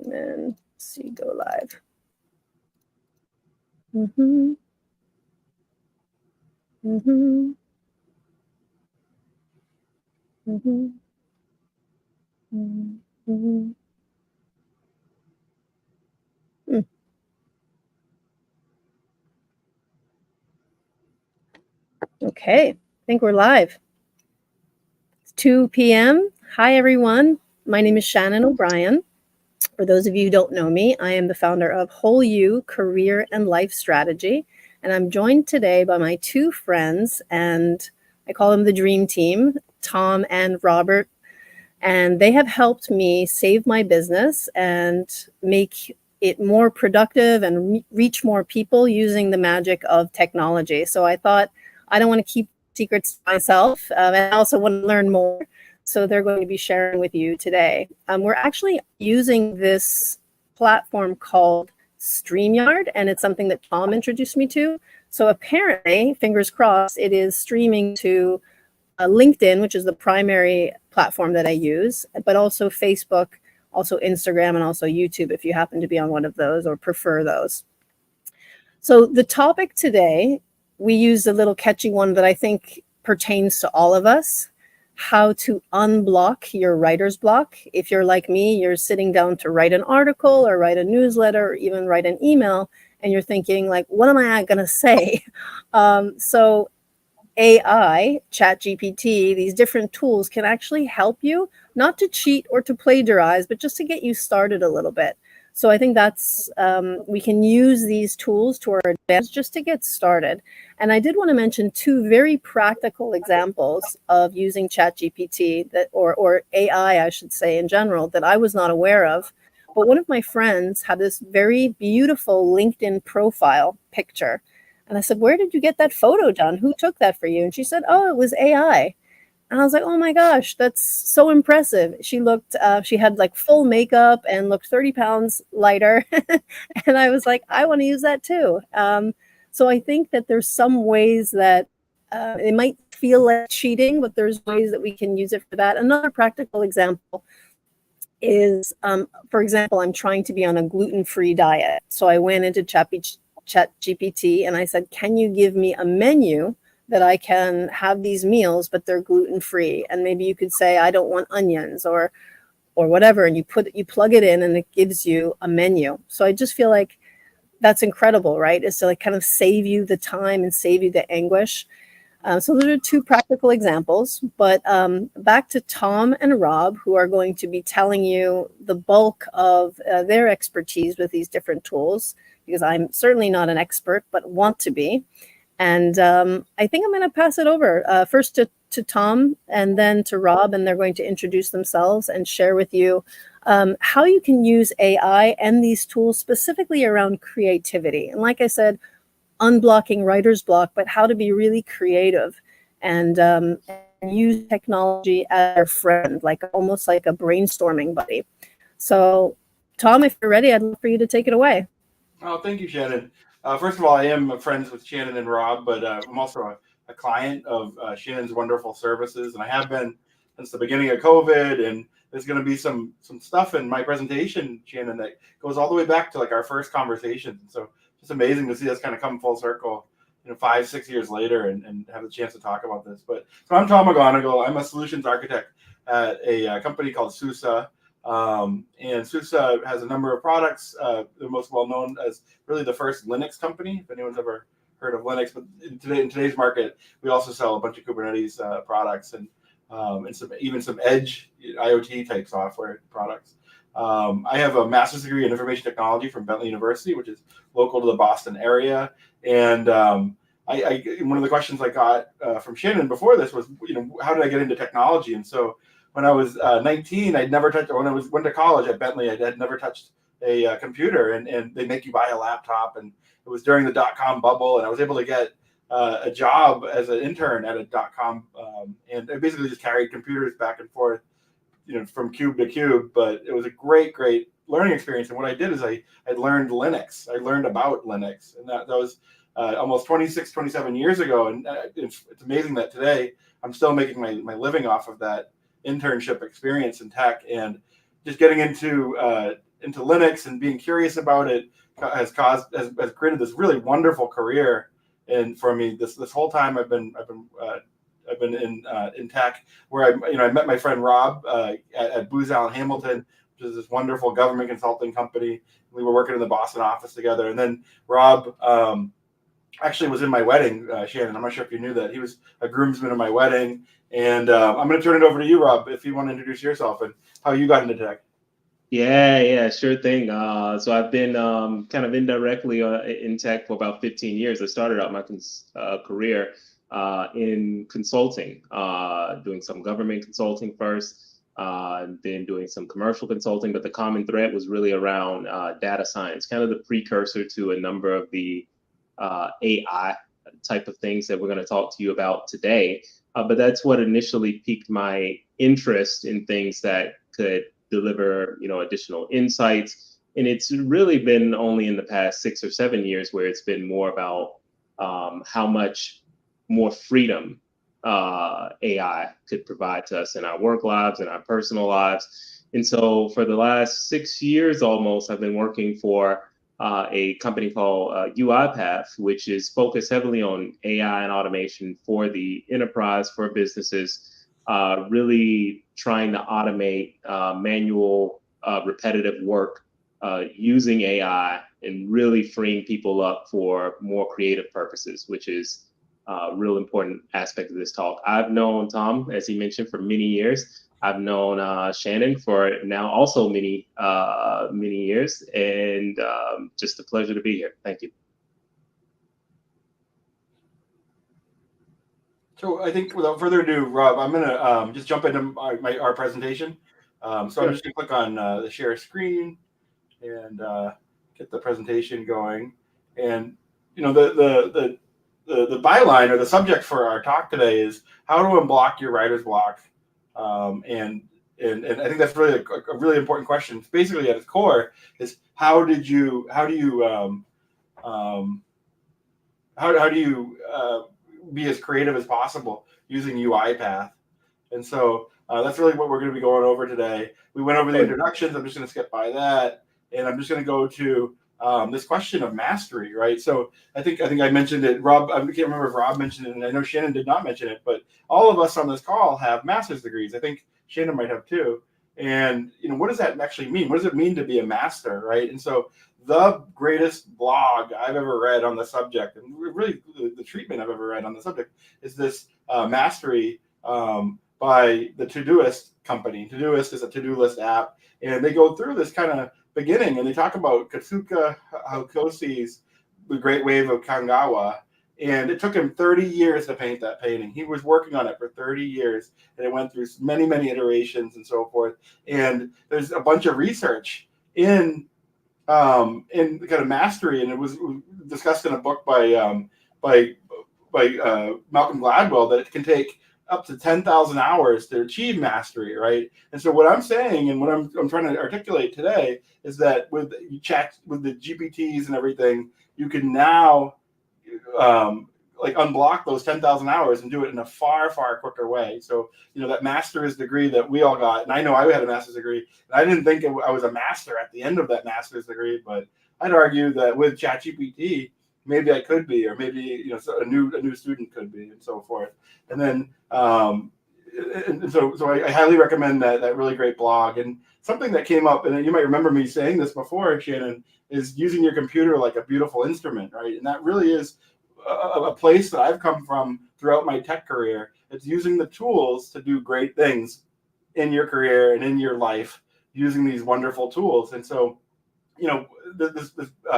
And let's see, go live. Mm-hmm. Mm-hmm. Mm-hmm. Mm-hmm. Mm. Okay, I think we're live. It's 2 p.m. Hi, everyone. My name is Shannon O'Brien. For those of you who don't know me, I am the founder of Whole You Career and Life Strategy, and I'm joined today by my two friends, and I call them the Dream Team, Tom and Robert, and they have helped me save my business and make it more productive and reach more people using the magic of technology. So I thought I don't want to keep secrets to myself, and I also want to learn more. So they're going to be sharing with you today. We're actually using this platform called StreamYard, and it's something that Tom introduced me to. So apparently, fingers crossed, it is streaming to LinkedIn, which is the primary platform that I use, but also Facebook, also Instagram, and also YouTube if you happen to be on one of those or prefer those. So the topic today, we use a little catchy one that I think pertains to all of us: how to unblock your writer's block. If you're like me, you're sitting down to write an article or write a newsletter or even write an email, and you're thinking like, what am I going to say? So AI, ChatGPT, these different tools can actually help you not to cheat or to plagiarize, but just to get you started a little bit. So I think that's, we can use these tools to our advantage just to get started. And I did want to mention two very practical examples of using ChatGPT or AI, I should say, in general, that I was not aware of. But one of my friends had this very beautiful LinkedIn profile picture. And I said, where did you get that photo done? Who took that for you? And she said, oh, it was AI. And I was like, oh my gosh, that's so impressive. She looked, she had like full makeup and looked 30 pounds lighter. And I was like, I want to use that too. So I think that there's some ways that it might feel like cheating, but there's ways that we can use it for that. Another practical example is, for example, I'm trying to be on a gluten-free diet. So I went into ChatGPT and I said, can you give me a menu that I can have these meals, but they're gluten-free? And maybe you could say, I don't want onions or whatever. And you plug it in and it gives you a menu. So I just feel like that's incredible, right? Is to like kind of save you the time and save you the anguish. So those are two practical examples, but back to Tom and Rob, who are going to be telling you the bulk of their expertise with these different tools, because I'm certainly not an expert, but want to be. And I think I'm going to pass it over first to Tom and then to Rob, and they're going to introduce themselves and share with you how you can use AI and these tools specifically around creativity. And like I said, unblocking writer's block, but how to be really creative and use technology as a friend, like almost like a brainstorming buddy. So, Tom, if you're ready, I'd love for you to take it away. Oh, thank you, Shannon. First of all, I am friends with Shannon and Rob, but I'm also a client of Shannon's wonderful services, and I have been since the beginning of COVID. And there's going to be some stuff in my presentation, Shannon, that goes all the way back to like our first conversation. So it's amazing to see us kind of come full circle, 5-6 years later, and have the chance to talk about this. But so I'm Tom McGonigal. I'm a solutions architect at a company called SUSE. And SUSE has a number of products. They're most well known as really the first Linux company, if anyone's ever heard of Linux. But in today's market, we also sell a bunch of Kubernetes products and some edge IoT type software products. I have a master's degree in information technology from Bentley University, which is local to the Boston area. And I one of the questions I got from Shannon before this was, how did I get into technology? And so when I was 19, I'd never touched. When I went to college at Bentley, I had never touched a computer, and they make you buy a laptop. And it was during the .com bubble, and I was able to get a job as an intern at a .com, and I basically just carried computers back and forth, from cube to cube. But it was a great learning experience. And what I did is I learned Linux. I learned about Linux, and that was almost 27 years ago. And it's amazing that today I'm still making my living off of that internship experience in tech, and just getting into into Linux and being curious about it has created this really wonderful career. And for me, this whole time I've been in tech, where I met my friend Rob at Booz Allen Hamilton, which is this wonderful government consulting company. We were working in the Boston office together, and then Rob actually was in my wedding. Shannon, I'm not sure if you knew that he was a groomsman in my wedding. And I'm going to turn it over to you, Rob, if you want to introduce yourself and how you got into tech. Yeah, sure thing. So I've been kind of indirectly in tech for about 15 years. I started out my career in consulting, doing some government consulting first, then doing some commercial consulting. But the common thread was really around data science, kind of the precursor to a number of the AI type of things that we're going to talk to you about today. But that's what initially piqued my interest in things that could deliver, additional insights. And it's really been only in the past 6 or 7 years where it's been more about how much more freedom AI could provide to us in our work lives and our personal lives. And so for the last 6 years almost, I've been working for a company called UiPath, which is focused heavily on AI and automation for the enterprise, for businesses, really trying to automate manual, repetitive work using AI and really freeing people up for more creative purposes, which is a real important aspect of this talk. I've known Tom, as he mentioned, for many years. I've known Shannon for now also many years, and just a pleasure to be here. Thank you. So I think without further ado, Rob, I'm going to just jump into our presentation. So sure. I'm just going to click on the share screen and get the presentation going. And the byline or the subject for our talk today is how to unblock your writer's block. And I think that's really a really important question. It's basically at its core is how do you be as creative as possible using UiPath? And so that's really what we're going to be going over today. We went over the introductions. I'm just going to skip by that, and I'm just going to go to this question of mastery, right? So I think I mentioned it. Rob, I can't remember if Rob mentioned it, and I know Shannon did not mention it, but all of us on this call have master's degrees. I think Shannon might have too. And what does that actually mean? What does it mean to be a master, right? And so the greatest blog I've ever read on the subject, and really the treatment I've ever read on the subject, is this Mastery by the Todoist company. Todoist is a to-do list app, and they go through this kind of beginning, and they talk about Katsuka Hakosi's The Great Wave of Kanagawa, and it took him 30 years to paint that painting. He was working on it for 30 years, and it went through many, many iterations and so forth. And there's a bunch of research in kind of mastery, and it was discussed in a book by Malcolm Gladwell that it can take up to 10,000 hours to achieve mastery, right? And so what I'm saying and what I'm trying to articulate today is that with the GPTs and everything, you can now unblock those 10,000 hours and do it in a far, far quicker way. So, that master's degree that we all got, and I know I had a master's degree, and I didn't think I was a master at the end of that master's degree, but I'd argue that with ChatGPT, maybe I could be, or maybe, a new student could be, and so forth. And then, so I highly recommend that really great blog. And something that came up, and you might remember me saying this before, Shannon, is using your computer like a beautiful instrument, right? And that really is a place that I've come from throughout my tech career. It's using the tools to do great things in your career and in your life using these wonderful tools. And so, this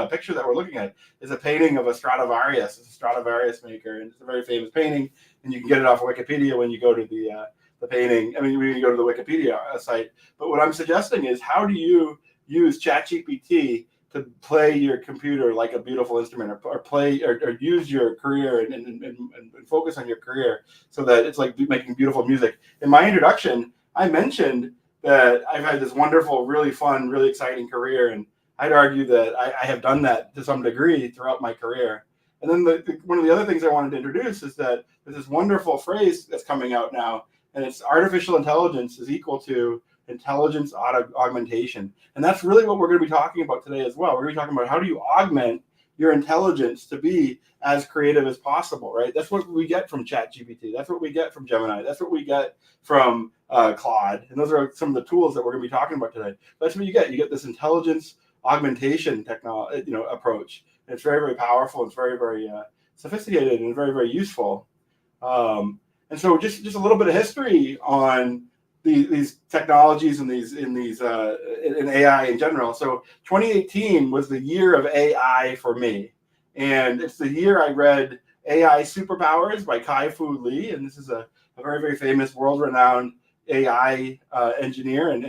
picture that we're looking at is a painting of a Stradivarius. It's a Stradivarius maker, and it's a very famous painting. And you can get it off of Wikipedia when you go to the painting. I mean, when you go to the Wikipedia site. But what I'm suggesting is, how do you use ChatGPT to play your computer like a beautiful instrument, or play or use your career and focus on your career so that it's like making beautiful music? In my introduction, I mentioned that I've had this wonderful, really fun, really exciting career, and I'd argue that I have done that to some degree throughout my career. And then one of the other things I wanted to introduce is that there's this wonderful phrase that's coming out now, and it's artificial intelligence is equal to intelligence augmentation. And that's really what we're going to be talking about today as well. We're going to be talking about how do you augment your intelligence to be as creative as possible, right? That's what we get from ChatGPT. That's what we get from Gemini. That's what we get from Claude. And those are some of the tools that we're going to be talking about today. That's what you get. You get this intelligence augmentation technology, approach. And it's very, very powerful. It's very, very sophisticated and very, very useful. And so just a little bit of history on these technologies and in AI in general. So 2018 was the year of AI for me. And it's the year I read AI Superpowers by Kai-Fu Lee. And this is a very, very famous, world-renowned AI engineer and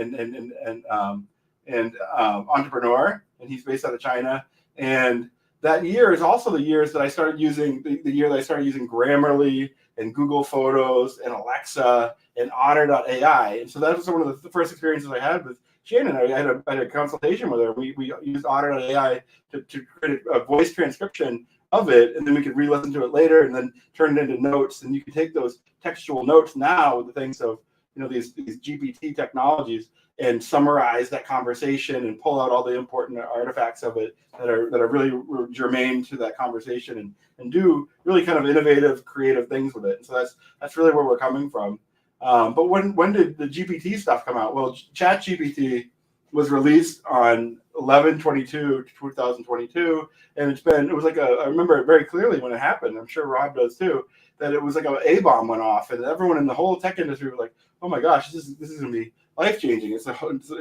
entrepreneur. And he's based out of China. And that year is also the years that I started using, the year that I started using Grammarly and Google Photos and Alexa and Otter.ai. And so that was one of the first experiences I had with Shannon. I had a consultation with her. We used Otter.ai to create a voice transcription of it, and then we could re-listen to it later and then turn it into notes. And you can take those textual notes now with the things of these GPT technologies and summarize that conversation and pull out all the important artifacts of it that are really germane to that conversation and do really kind of innovative, creative things with it. And so that's really where we're coming from. But when did the GPT stuff come out? Well, ChatGPT was released on 11/22/2022, and it was like I remember it very clearly when it happened. I'm sure Rob does too. That it was like a bomb went off, and everyone in the whole tech industry was like, "Oh my gosh, this is going to be life changing." It's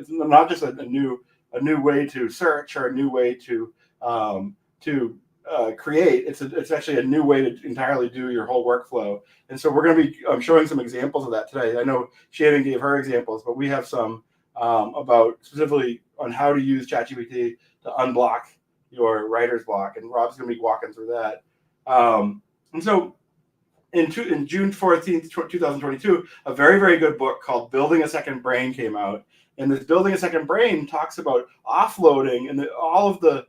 not just a new way to search or a new way to create. It's actually a new way to entirely do your whole workflow. And so we're going to be showing some examples of that today. I know Shannon gave her examples, but we have some about specifically on how to use ChatGPT to unblock your writer's block, and Rob's going to be walking through that. And so in June 14th, 2022, a very, very good book called Building a Second Brain came out. And this Building a Second Brain talks about offloading and all of the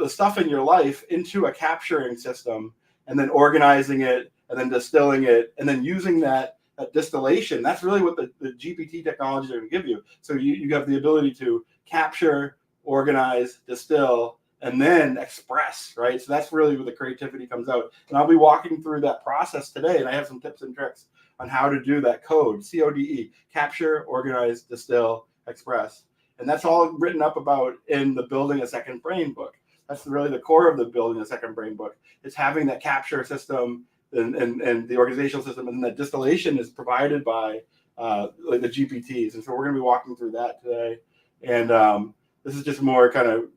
stuff in your life into a capturing system, and then organizing it, and then distilling it, and then using that distillation. That's really what the GPT technologies are going to give you. So you have the ability to capture, organize, distill, and then express, right? So that's really where the creativity comes out. And I'll be walking through that process today, and I have some tips and tricks on how to do that code, CODE, capture, organize, distill, express. And that's all written up about in the Building a Second Brain book. That's really the core of the Building a Second Brain book. It's having that capture system and the organizational system, and that distillation is provided by like the GPTs. And so we're going to be walking through that today. And this is just more kind of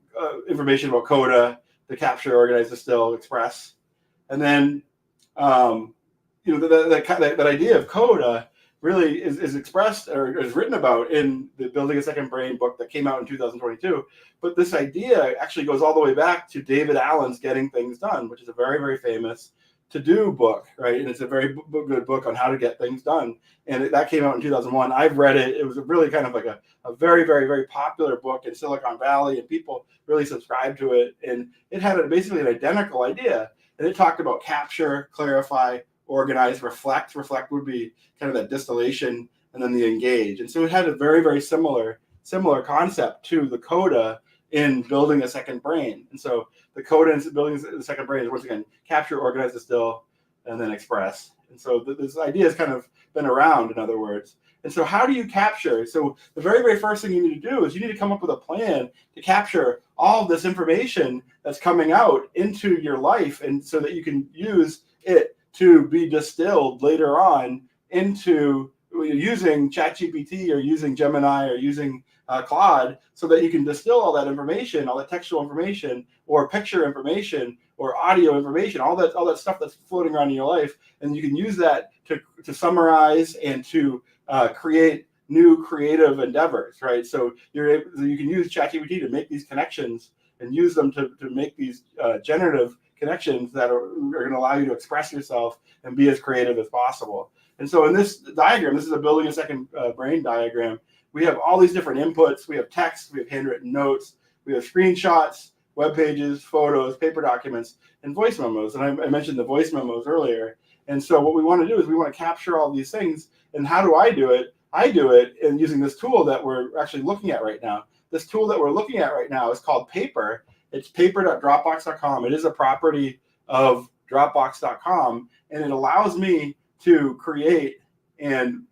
information about CODA, the capture, organize, distill, express. And then that idea of CODA really is expressed or is written about in the Building a Second Brain book that came out in 2022. But this idea actually goes all the way back to David Allen's Getting Things Done, which is a very, very famous to-do book, right? And it's a very good book on how to get things done. And that came out in 2001. I've read it. It was really kind of like a very, very, very popular book in Silicon Valley, and people really subscribed to it. And it had basically an identical idea. And it talked about capture, clarify, organize, reflect. Reflect would be kind of that distillation, and then the engage. And so it had a very, very similar concept to the CODA in Building a Second Brain. And so the CODA in Building the Second Brain is, once again, capture, organize, distill, and then express. And so this idea has kind of been around, in other words. And so how do you capture? So the very, very first thing you need to do is you need to come up with a plan to capture all of this information that's coming out into your life, and so that you can use it to be distilled later on into using ChatGPT or using Gemini or using Claude, so that you can distill all that information, all that textual information or picture information or audio information, all that stuff that's floating around in your life, and you can use that to summarize and to create new creative endeavors, right? So you can use ChatGPT to make these connections and use them to make these generative connections that are going to allow you to express yourself and be as creative as possible. And so in this diagram, this is a Building a Second Brain diagram. We have all these different inputs. We have text, we have handwritten notes, we have screenshots, web pages, photos, paper documents, and voice memos. And I mentioned the voice memos earlier. And so what we want to do is we want to capture all these things. And how do I do it? I do it in using this tool that we're actually looking at right now. This tool that we're looking at right now is called Paper. It's paper.dropbox.com. It is a property of dropbox.com, and it allows me to create and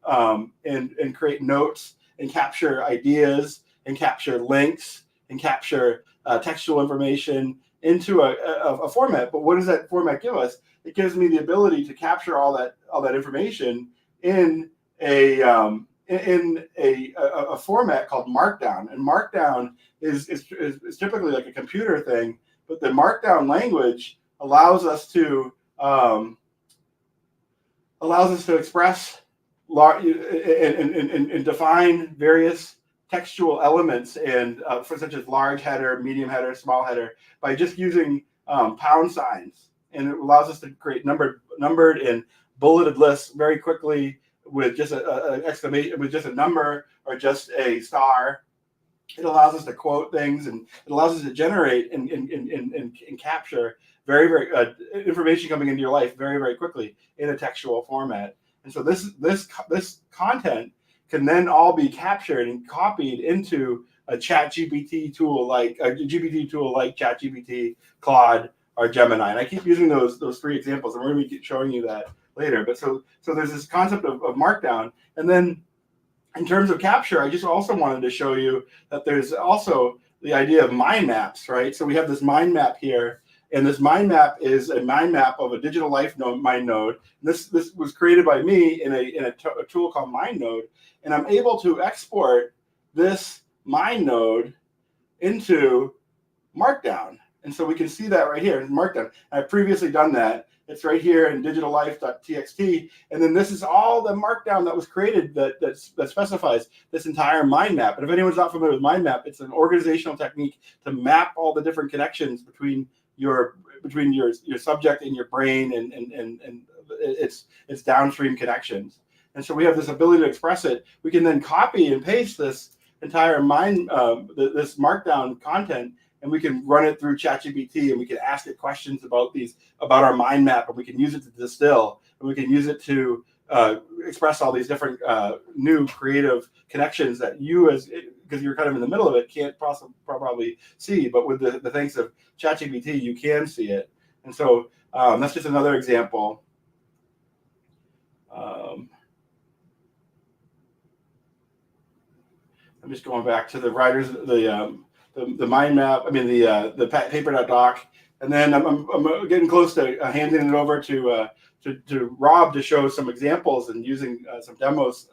create notes and capture ideas and capture links and capture textual information into a format. But what does that format give us? It gives me the ability to capture all that information in a format called Markdown. And Markdown is typically like a computer thing, but the Markdown language allows us to express and define various textual elements, and for such as large header, medium header, small header, by just using pound signs. And it allows us to create numbered and bulleted lists very quickly with just an exclamation, with just a number or just a star. It allows us to quote things, and it allows us to generate and capture very information coming into your life very quickly in a textual format. And so this content can then all be captured and copied into a ChatGPT tool like ChatGPT, Claude, or Gemini. And I keep using those three examples, and we're going to be showing you that later. But so there's this concept of Markdown, and then in terms of capture, I just also wanted to show you that there's also the idea of mind maps, right? So we have this mind map here, and this mind map is a mind map of a digital life mind node. This was created by me in a tool called Mind Node, and I'm able to export this mind node into Markdown. And so we can see that right here in Markdown. I've previously done that. It's right here in digitallife.txt. And then this is all the Markdown that was created that specifies this entire mind map. And if anyone's not familiar with mind map, it's an organizational technique to map all the different connections between your subject and your brain and its downstream connections. And so we have this ability to express it. We can then copy and paste this entire this Markdown content, and we can run it through ChatGPT, and we can ask it questions about our mind map, and we can use it to distill, and we can use it to express all these different new creative connections that you, because you're kind of in the middle of it, can't probably see. But with the thanks of ChatGPT, you can see it. And so that's just another example. I'm just going back to the writers, the mind map. I mean the paper.doc, and then I'm getting close to handing it over to Rob to show some examples and using some demos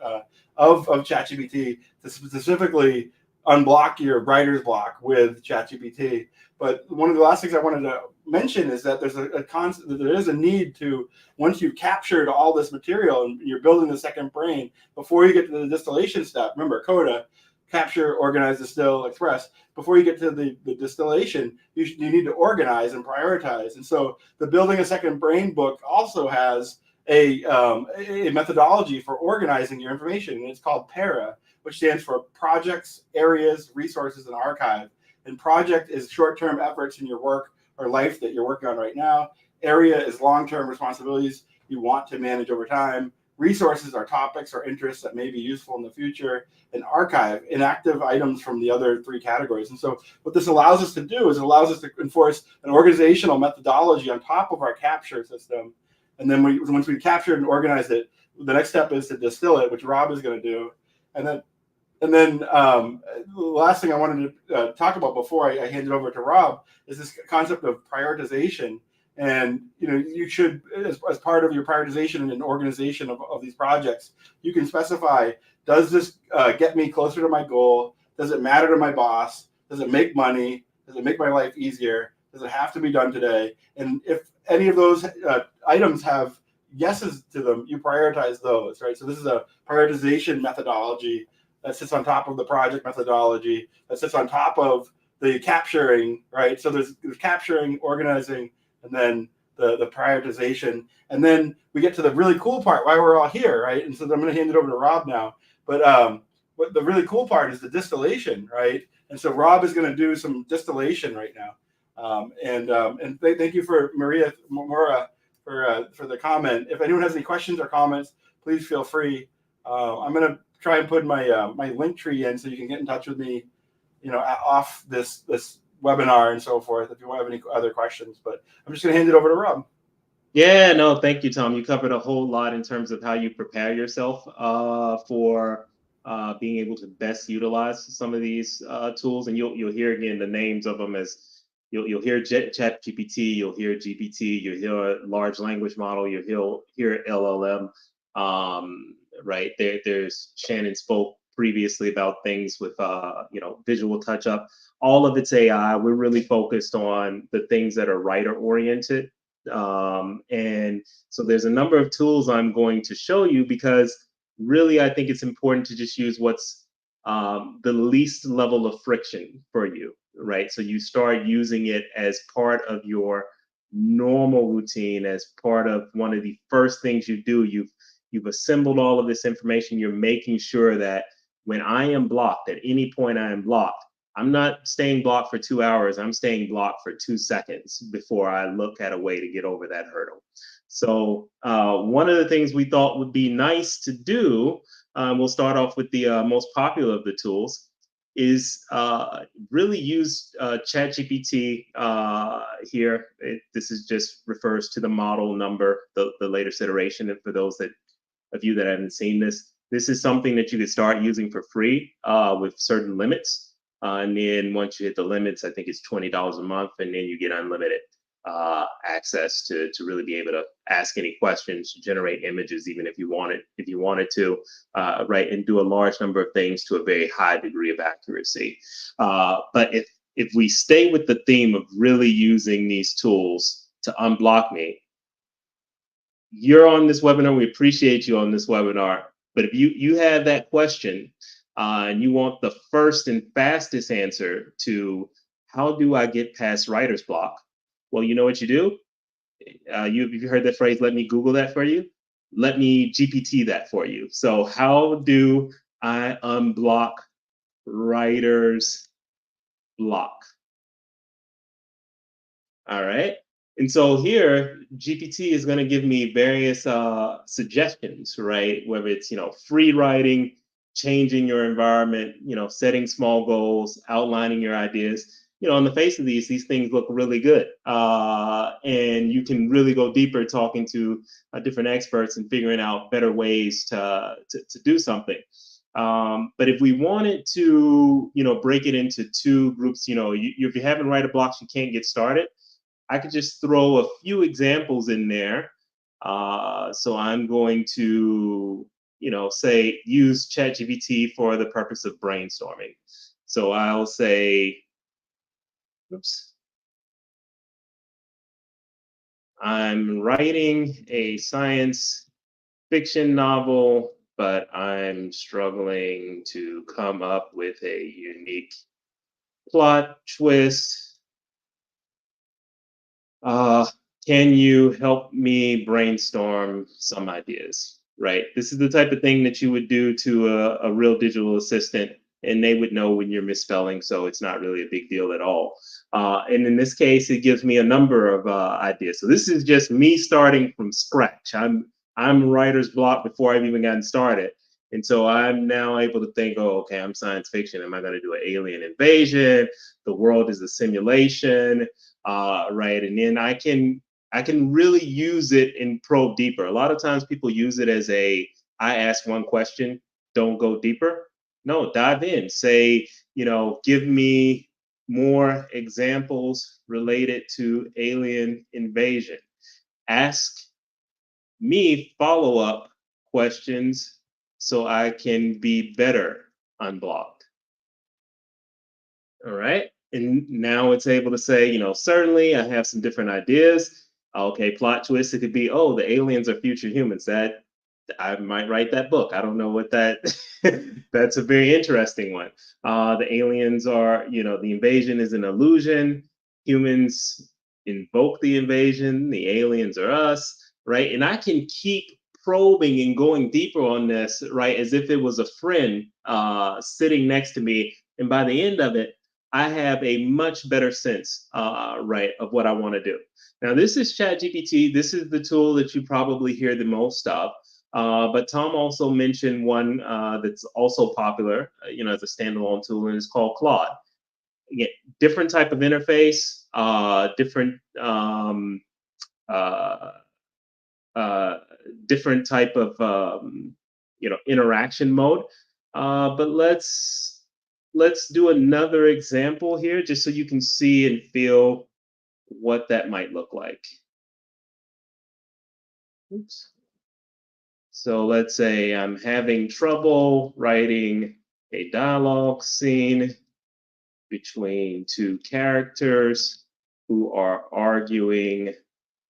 of ChatGPT to specifically unblock your writer's block with ChatGPT. But one of the last things I wanted to mention is that there's there is a need to, once you've captured all this material and you're building the second brain, before you get to the distillation step, remember CODA, capture, organize, distill, express. Before you get to the distillation, you need to organize and prioritize. And so the Building a Second Brain book also has a methodology for organizing your information, and it's called PARA, which stands for Projects, Areas, Resources, and Archive. And project is short-term efforts in your work or life that you're working on right now. Area is long-term responsibilities you want to manage over time. Resources are topics or interests that may be useful in the future. And archive, inactive items from the other three categories. And so what this allows us to do is it allows us to enforce an organizational methodology on top of our capture system. And then once we captured and organized it, the next step is to distill it, which Rob is going to do. And then the last thing I wanted to talk about before I hand it over to Rob is this concept of prioritization. And you should, as part of your prioritization and organization of these projects, you can specify: does this get me closer to my goal? Does it matter to my boss? Does it make money? Does it make my life easier? Does it have to be done today? And if any of those items have yeses to them, you prioritize those, right? So this is a prioritization methodology that sits on top of the project methodology, that sits on top of the capturing, right? So there's capturing, organizing, and then the prioritization. And then we get to the really cool part, why we're all here, right? And so I'm going to hand it over to Rob now. But what the really cool part is the distillation, right? And so Rob is going to do some distillation right now. And thank you for Mora for the comment. If anyone has any questions or comments, please feel free. I'm going to try and put my my link tree in so you can get in touch with me, off this webinar and so forth if you have any other questions. But I'm just going to hand it over to Rob. Yeah, no, thank you, Tom. You covered a whole lot in terms of how you prepare yourself for being able to best utilize some of these tools, and you'll hear again the names of them as you'll hear ChatGPT, you'll hear GPT, you'll hear large language model, you'll hear LLM. Right there's Shannon spoke previously about things with visual touch up. All of it's AI. We're really focused on the things that are writer oriented. And so there's a number of tools I'm going to show you because really I think it's important to just use what's the least level of friction for you, right? So you start using it as part of your normal routine, as part of one of the first things you do. You've assembled all of this information. You're making sure that when I am blocked, at any point I am blocked, I'm not staying blocked for 2 hours. I'm staying blocked for 2 seconds before I look at a way to get over that hurdle. So one of the things we thought would be nice to do, we'll start off with the most popular of the tools, is really use ChatGPT here. This is just refers to the model number, the latest iteration. And for those of you that haven't seen this, this is something that you could start using for free with certain limits. And then once you hit the limits, I think it's $20 a month, and then you get unlimited access to really be able to ask any questions, generate images, even if you wanted to, right, and do a large number of things to a very high degree of accuracy. But if we stay with the theme of really using these tools to unblock me, you're on this webinar. We appreciate you on this webinar. But if you have that question and you want the first and fastest answer to how do I get past writer's block, well, you know what you do? You've heard that phrase, let me Google that for you. Let me GPT that for you. So how do I unblock writer's block? All right. And so here, GPT is going to give me various suggestions, right? Whether it's, free writing, changing your environment, setting small goals, outlining your ideas. On the face of these things look really good. And you can really go deeper talking to different experts and figuring out better ways to do something. But if we wanted to, break it into two groups, if you're having writer blocks, you can't get started. I could just throw a few examples in there. So I'm going to, say use ChatGPT for the purpose of brainstorming. So I'll say, oops, I'm writing a science fiction novel, but I'm struggling to come up with a unique plot twist. Can you help me brainstorm some ideas, right? This is the type of thing that you would do to a real digital assistant, and they would know when you're misspelling, so it's not really a big deal at all. And in this case, it gives me a number of ideas. So this is just me starting from scratch. I'm writer's block before I've even gotten started. And so I'm now able to think, oh, okay, I'm science fiction. Am I going to do an alien invasion? The world is a simulation, right? And then I can really use it and probe deeper. A lot of times people use it as I ask one question, don't go deeper. No, dive in. Say, give me more examples related to alien invasion. Ask me follow-up questions so I can be better unblocked. All right. And now it's able to say, certainly I have some different ideas. Okay, plot twist. It could be, oh, the aliens are future humans. That I might write that book. I don't know what that. That's a very interesting one. The aliens are, the invasion is an illusion. Humans invoke the invasion. The aliens are us, right? And I can keep probing and going deeper on this, right, as if it was a friend sitting next to me. And by the end of it, I have a much better sense, right, of what I want to do. Now, this is ChatGPT. This is the tool that you probably hear the most of. But Tom also mentioned one that's also popular, as a standalone tool, and it's called Claude. Again, different type of interface, uh, different type of interaction mode. But let's do another example here, just so you can see and feel what that might look like. Oops. So let's say I'm having trouble writing a dialogue scene between two characters who are arguing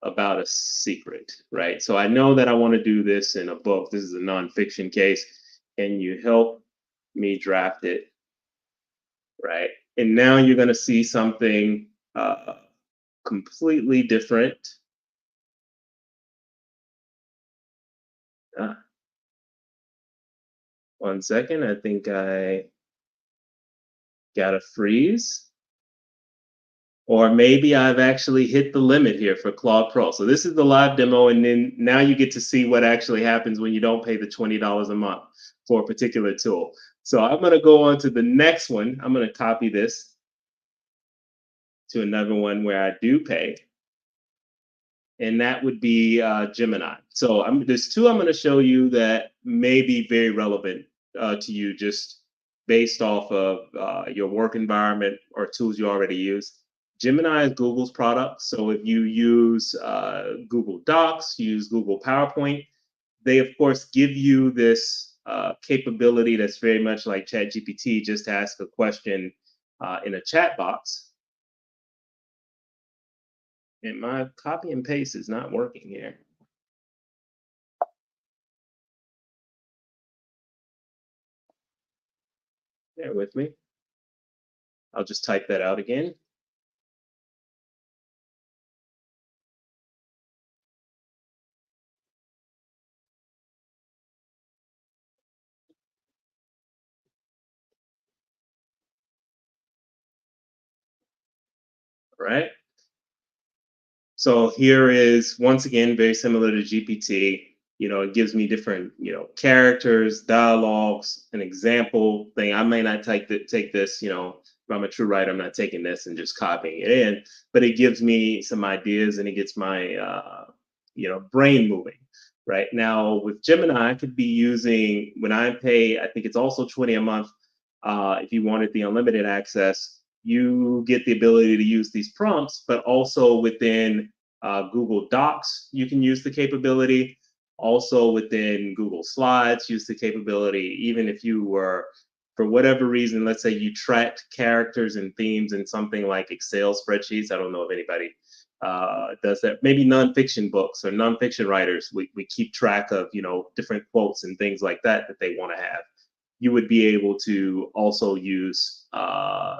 about a secret, right? So I know that I want to do this in a book. This is a nonfiction case. Can you help me draft it, right? And now you're going to see something completely different. One second, I think I got a freeze. Or maybe I've actually hit the limit here for Claude Pro. So this is the live demo, and then now you get to see what actually happens when you don't pay the $20 a month for a particular tool. So I'm going to go on to the next one. I'm going to copy this to another one where I do pay. And that would be Gemini. So there's two I'm going to show you that may be very relevant to you, just based off of your work environment or tools you already use. Gemini is Google's product. So if you use Google Docs, use Google PowerPoint, they of course give you this capability that's very much like ChatGPT, just to ask a question in a chat box. And my copy and paste is not working here. Bear with me. I'll just type that out again. All right. So here is, once again, very similar to GPT. It gives me different, characters, dialogues, an example thing. I may not take this, if I'm a true writer, I'm not taking this and just copying it in, but it gives me some ideas and it gets my, brain moving. Right now with Gemini, I could be using, when I pay, I think it's also 20 a month. If you wanted the unlimited access, you get the ability to use these prompts, but also within Google Docs, you can use the capability. Also within Google Slides, use the capability. Even if you were, for whatever reason, let's say you tracked characters and themes in something like Excel spreadsheets. I don't know if anybody does that. Maybe nonfiction books or nonfiction writers, we keep track of, different quotes and things like that they want to have. You would be able to also use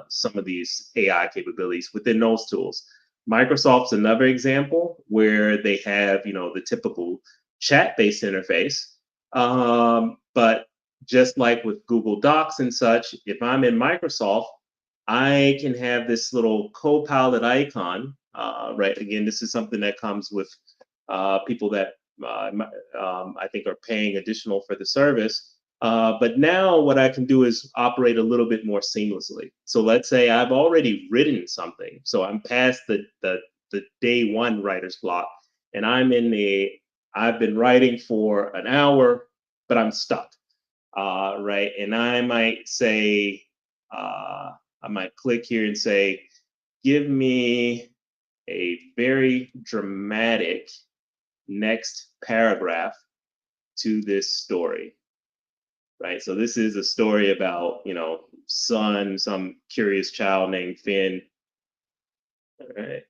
some of these AI capabilities within those tools. Microsoft's another example where they have, the typical chat-based interface. But just like with Google Docs and such, if I'm in Microsoft, I can have this little co-pilot icon, right? Again, this is something that comes with people that I think are paying additional for the service. But now what I can do is operate a little bit more seamlessly. So let's say I've already written something. So I'm past the day one writer's block, and I've been writing for an hour, but I'm stuck, right? And I might say, I might click here and say, give me a very dramatic next paragraph to this story. Right. So this is a story about, some curious child named Finn. All right.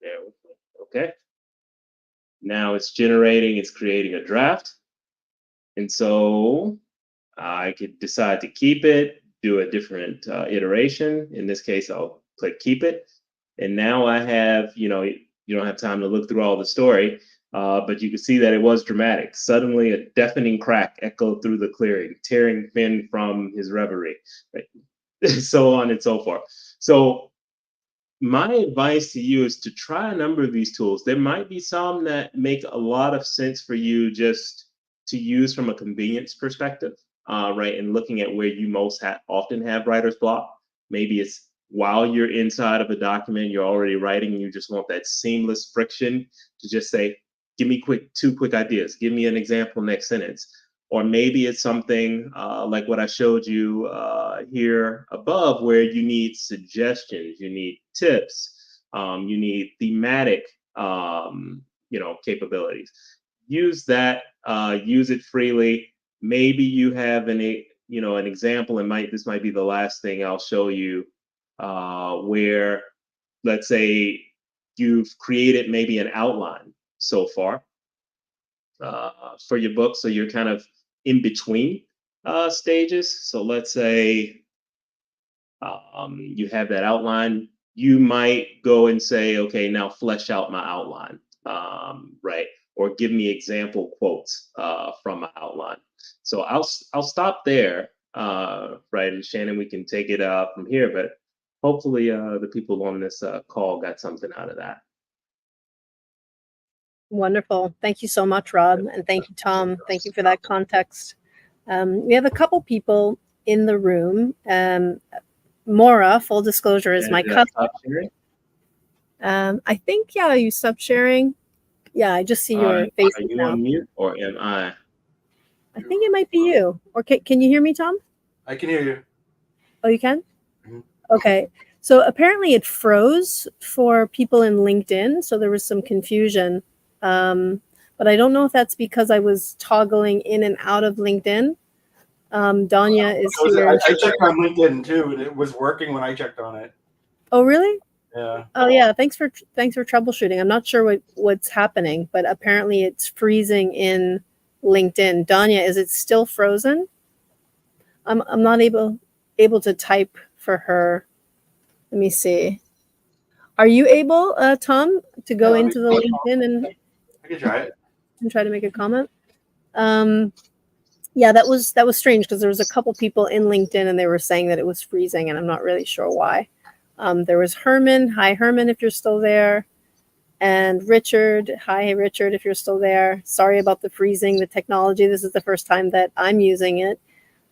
There. Okay. Now it's generating, it's creating a draft. And so I could decide to keep it, do a different iteration. In this case, I'll click keep it. And now I have, you don't have time to look through all the story, but you can see that it was dramatic. Suddenly, a deafening crack echoed through the clearing, tearing Finn from his reverie, right? So on and so forth. So my advice to you is to try a number of these tools. There might be some that make a lot of sense for you just to use from a convenience perspective, right? And looking at where you most often have writer's block. Maybe it's while you're inside of a document, you're already writing, and you just want that seamless friction to just say, give me two quick ideas. Give me an example next sentence. Or maybe it's something like what I showed you here above, where you need suggestions, you need tips, you need thematic, capabilities. Use that, use it freely. Maybe you have an example, and this might be the last thing I'll show you, where, let's say, you've created maybe an outline so far for your book, so you're kind of in between stages. So let's say you have that outline. You might go and say, okay, now flesh out my outline, right? Or give me example quotes from my outline. So I'll stop there, right? And Shannon, we can take it from here, but hopefully the people on this call got something out of that. Wonderful. Thank you so much, Rob. And thank you, Tom. Thank you for that context. We have a couple people in the room. Maura, full disclosure, is my cousin. I think, yeah, you stopped sharing. Yeah, I just see your face now. Are you on mute, or am I? I think it might be you. Or can you hear me, Tom? I can hear you. Oh, you can? Mm-hmm. Okay. So apparently it froze for people in LinkedIn. So there was some confusion. But I don't know if that's because I was toggling in and out of LinkedIn. Danya is here. I checked on LinkedIn too, and it was working when I checked on it. Oh, really? Yeah. Oh, yeah. Thanks for troubleshooting. I'm not sure what's happening, but apparently it's freezing in LinkedIn. Danya, is it still frozen? I'm not able to type for her. Let me see. Are you able, Tom, to go into the LinkedIn and I can try it and try to make a comment? Yeah, that was strange, because there was a couple people in LinkedIn and they were saying that it was freezing, and I'm not really sure why. There was Herman. Hi, Herman, if you're still there. And Richard. Hi, Richard, if you're still there. Sorry about the freezing, the technology. This is the first time that I'm using it,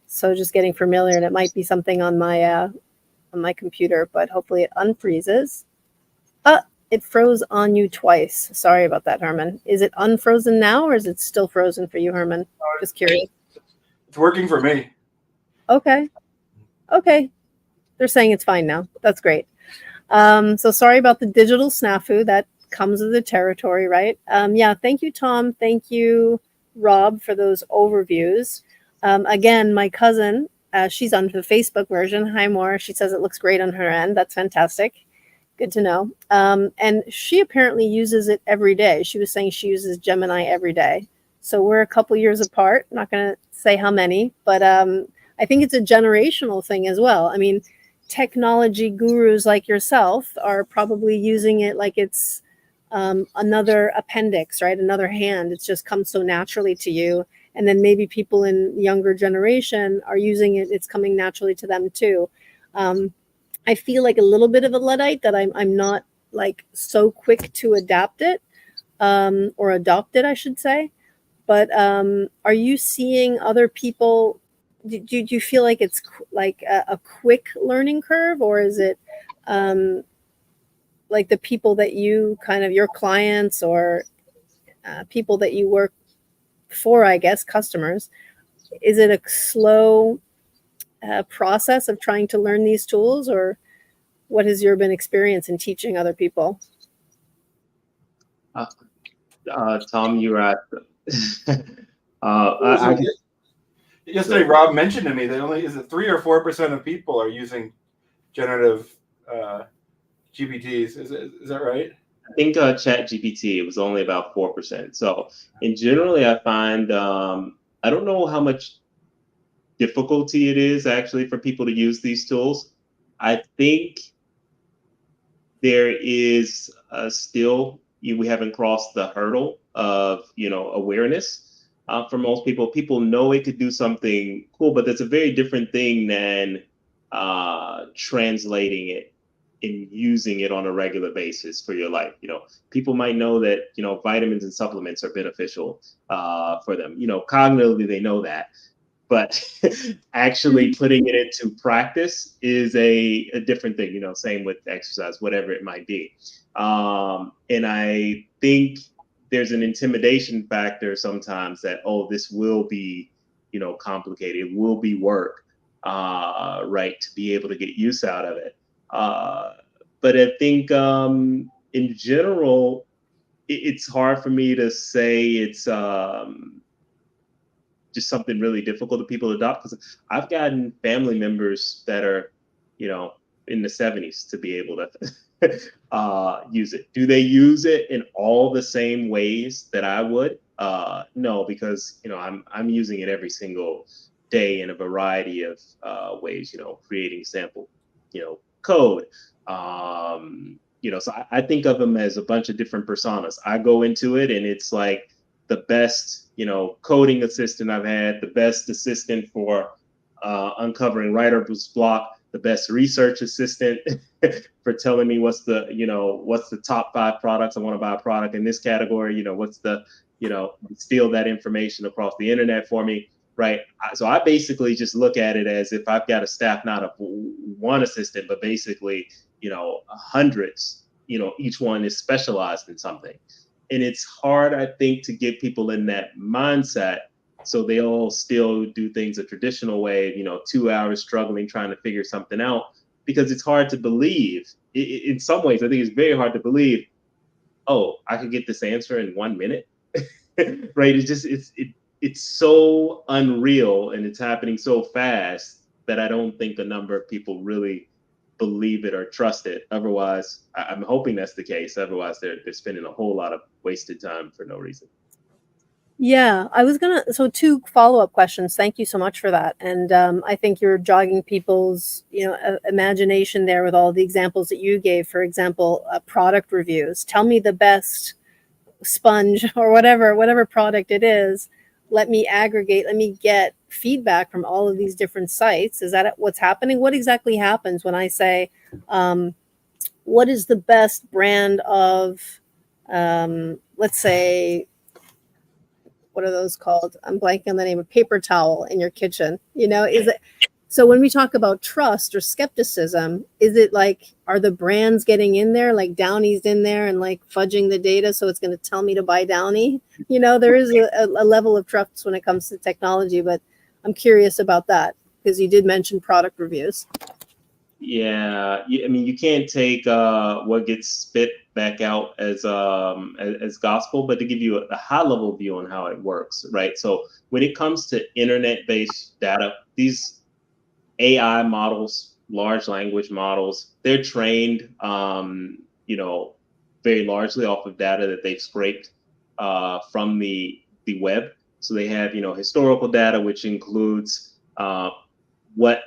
so just getting familiar, and it might be something on my computer, but hopefully it unfreezes. It froze on you twice. Sorry about that, Herman. Is it unfrozen now, or is it still frozen for you, Herman? Just curious. It's working for me. Okay. They're saying it's fine now. That's great. So sorry about the digital snafu. That comes with the territory, right? Yeah, thank you, Tom. Thank you, Rob, for those overviews. Again, my cousin, she's on the Facebook version. Hi, Maura. She says it looks great on her end. That's fantastic. Good to know. And she apparently uses it every day. She was saying she uses Gemini every day. So we're a couple years apart. I'm not going to say how many, but I think it's a generational thing as well. I mean, technology gurus like yourself are probably using it like it's another appendix, right? Another hand. It's just come so naturally to you. And then maybe people in younger generation are using it. It's coming naturally to them too. I feel like a little bit of a Luddite, that I'm not like so quick to adapt it, or adopt it, I should say. But are you seeing other people? Do you feel like it's like a quick learning curve, or is it like the people that you kind of, your clients, or people that you work for, I guess, customers? Is it a slow process of trying to learn these tools, or what has your been experience in teaching other people? Tom, you're at. Yesterday, Rob mentioned to me that only 3 or 4% of people are using generative GPTs. Is that right? I think ChatGPT, it was only about 4%. So, generally, I find I don't know how much difficulty it is actually for people to use these tools. I think there is still, we haven't crossed the hurdle of awareness for most people. People know it could do something cool, but that's a very different thing than translating it in using it on a regular basis for your life. People might know that, vitamins and supplements are beneficial for them. Cognitively, they know that. But actually putting it into practice is a different thing, same with exercise, whatever it might be. And I think there's an intimidation factor sometimes that, oh, this will be, complicated, it will be work, right, to be able to get use out of it. But I think in general, it's hard for me to say it's just something really difficult to people to adopt, because I've gotten family members that are, in the 70s to be able to use it. Do they use it in all the same ways that I would? No, because I'm using it every single day in a variety of ways. Creating sample, code. So I think of them as a bunch of different personas. I go into it and it's like the best, coding assistant I've had, the best assistant for uncovering writer's block, the best research assistant for telling me what's the top 5 products I want to buy a product in this category, what's the, steal that information across the internet for me, right? So I basically just look at it as if I've got a staff, not of one assistant, but basically, hundreds, each one is specialized in something. And it's hard, I think, to get people in that mindset. So they'll still do things a traditional way, 2 hours struggling, trying to figure something out, because it's hard to believe. In some ways, I think it's very hard to believe, oh, I could get this answer in 1 minute, right? It's so unreal, and it's happening so fast that I don't think a number of people really believe it or trust it. Otherwise, I'm hoping that's the case. Otherwise, they're spending a whole lot of wasted time for no reason. Yeah, so 2 follow-up questions. Thank you so much for that. And I think you're jogging people's, imagination there with all the examples that you gave. For example, product reviews. Tell me the best sponge or whatever product it is. Let me aggregate, let me get feedback from all of these different sites. Is that what's happening? What exactly happens when I say, what is the best brand of, let's say, what are those called? I'm blanking on the name of paper towel in your kitchen. Is it, so when we talk about trust or skepticism, is it like, are the brands getting in there, like Downy's in there and like fudging the data so it's going to tell me to buy Downy? There is a level of trust when it comes to technology, but I'm curious about that because you did mention product reviews. Yeah, I mean, you can't take what gets spit back out as gospel, but to give you a high level view on how it works, right? So when it comes to internet-based data, these AI models, large language models, they're trained, very largely off of data that they've scraped from the web. So they have, historical data, which includes what,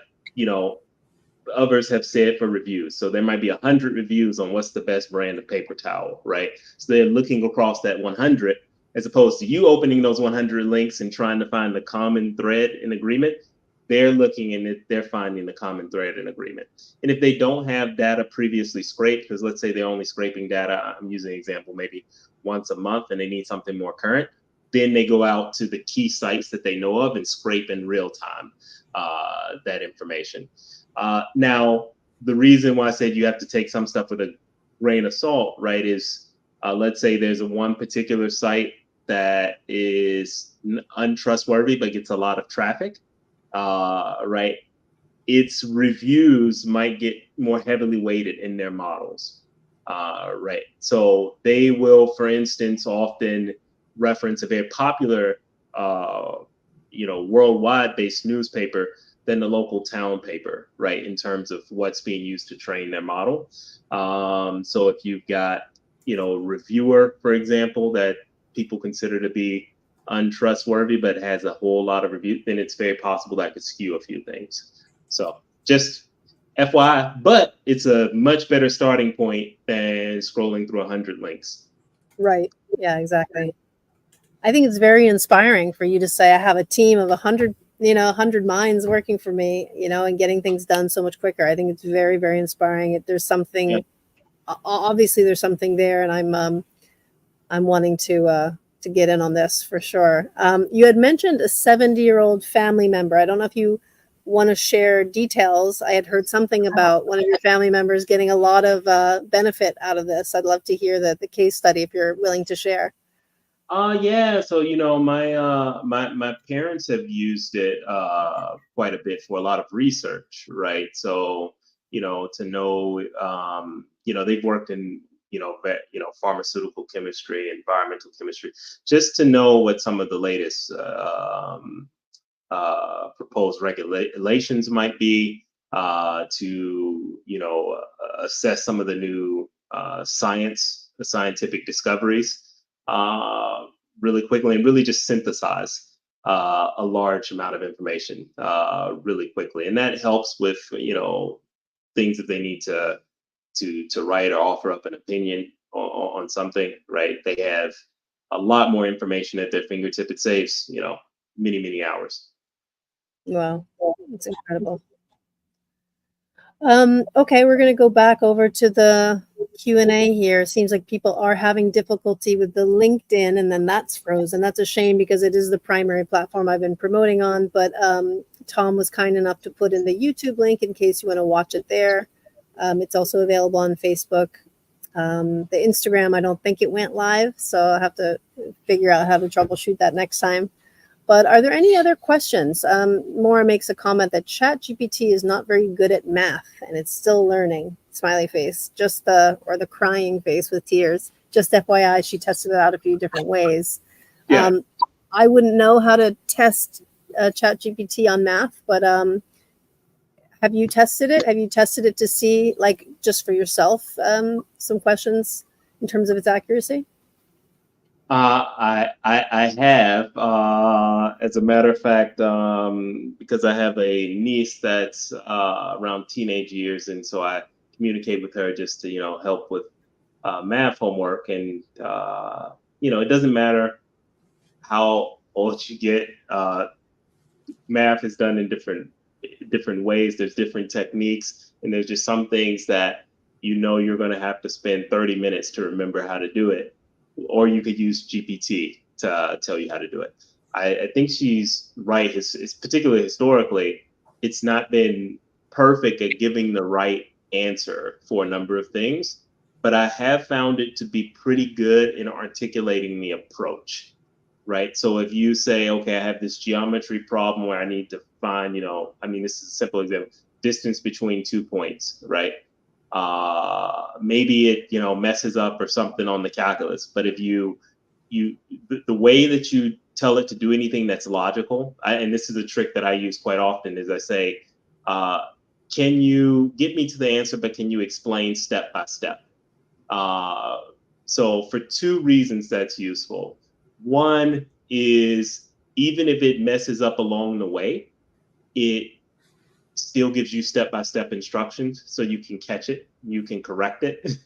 others have said for reviews. So there might be 100 reviews on what's the best brand of paper towel, right? So they're looking across that 100, as opposed to you opening those 100 links and trying to find the common thread in agreement. They're looking and they're finding the common thread in agreement. And if they don't have data previously scraped, because let's say they're only scraping data, I'm using an example, maybe once a month, and they need something more current, then they go out to the key sites that they know of and scrape in real time that information. Now, the reason why I said you have to take some stuff with a grain of salt, right, is let's say there's one particular site that is untrustworthy but gets a lot of traffic, right? Its reviews might get more heavily weighted in their models, right? So they will, for instance, often reference a very popular, worldwide based newspaper than the local town paper, right? In terms of what's being used to train their model. So if you've got, reviewer, for example, that people consider to be untrustworthy, but has a whole lot of reviews, then it's very possible that could skew a few things. So just FYI, but it's a much better starting point than scrolling through 100 links. Right. Yeah, exactly. I think it's very inspiring for you to say, I have a team of 100 100 minds working for me, and getting things done so much quicker. I think it's very, very inspiring. There's something, obviously there's something there, and I'm wanting to get in on this for sure. You had mentioned a 70-year-old family member. I don't know if you want to share details. I had heard something about one of your family members getting a lot of benefit out of this. I'd love to hear the case study if you're willing to share. Yeah. So my parents have used it quite a bit for a lot of research, right? So to know, they've worked in pharmaceutical chemistry, environmental chemistry, just to know what some of the latest proposed regulations might be, to assess some of the new scientific discoveries really quickly, and really just synthesize a large amount of information really quickly, and that helps with things that they need to write or offer up an opinion on something. Right? They have a lot more information at their fingertip. It saves many hours. Wow, it's incredible. Okay, we're going to go back over to the Q&A here. Seems like people are having difficulty with the LinkedIn, and then that's frozen. That's a shame because it is the primary platform I've been promoting on, but Tom was kind enough to put in the YouTube link in case you want to watch it there. It's also available on Facebook. The Instagram, I don't think it went live, so I'll have to figure out how to troubleshoot that next time. But are there any other questions? Maura makes a comment that ChatGPT is not very good at math and it's still learning. Smiley face, or the crying face with tears. Just FYI, she tested it out a few different ways. Yeah. I wouldn't know how to test ChatGPT on math, but have you tested it? Have you tested it to see, like, just for yourself, some questions in terms of its accuracy? I have, as a matter of fact, because I have a niece that's around teenage years, and so I communicate with her just to help with math homework, and it doesn't matter how old you get. Math is done in different ways. There's different techniques, and there's just some things that you're going to have to spend 30 minutes to remember how to do it. Or you could use GPT to tell you how to do it. I think she's right. It's particularly historically, it's not been perfect at giving the right answer for a number of things, but I have found it to be pretty good in articulating the approach, right? So if you say, okay, I have this geometry problem where I need to find, this is a simple example, distance between 2 points, right? Maybe it messes up or something on the calculus, but if the way that you tell it to do anything that's logical, and this is a trick that I use quite often, is I say, can you get me to the answer, but can you explain step by step? So for two reasons that's useful. One is, even if it messes up along the way, it still gives you step-by-step instructions so you can catch it, you can correct it,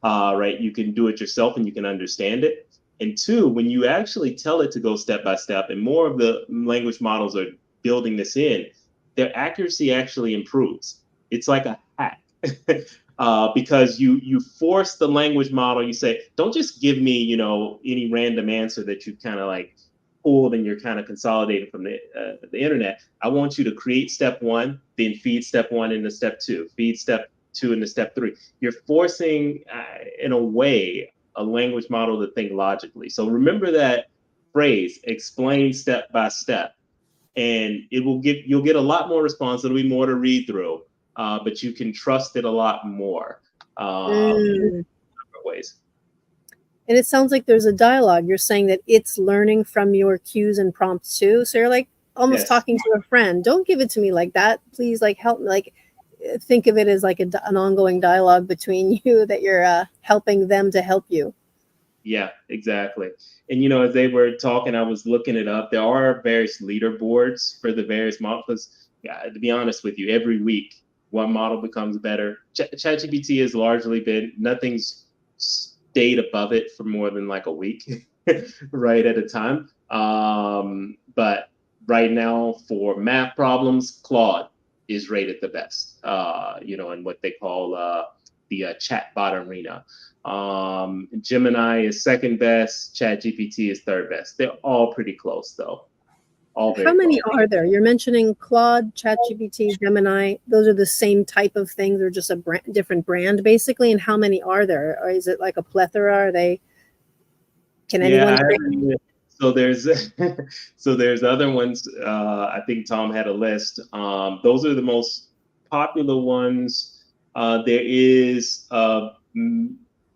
right? You can do it yourself and you can understand it. And two, when you actually tell it to go step-by-step, and more of the language models are building this in, their accuracy actually improves. It's like a hack. Because you force the language model, you say, don't just give me, any random answer that you kind of like pulled and you're kind of consolidating from the internet. I want you to create step one, then feed step one into step two, feed step two into step three. You're forcing, in a way, a language model to think logically. So remember that phrase, explain step by step, and you'll get a lot more response. It'll be more to read through, but you can trust it a lot more in different ways. And it sounds like there's a dialogue. You're saying that it's learning from your cues and prompts too. So you're like almost talking to a friend. Don't give it to me like that. Please, like, help me. Like, think of it as like an ongoing dialogue between you, that you're helping them to help you. Yeah, exactly. And as they were talking, I was looking it up. There are various leaderboards for the various models. Yeah, to be honest with you, every week one model becomes better. ChatGPT has largely been, nothing's stayed above it for more than like a week, right, at a time. But right now for math problems, Claude is rated the best, in what they call the chatbot arena. Gemini is second best. ChatGPT is third best. They're all pretty close, though. All very How many close. are there? You're mentioning Claude, ChatGPT, Gemini. Those are the same type of things, or just a different brand, basically. And how many are there? Or is it like a plethora? Are they? Can anyone? So there's other ones. I think Tom had a list. Those are the most popular ones. There is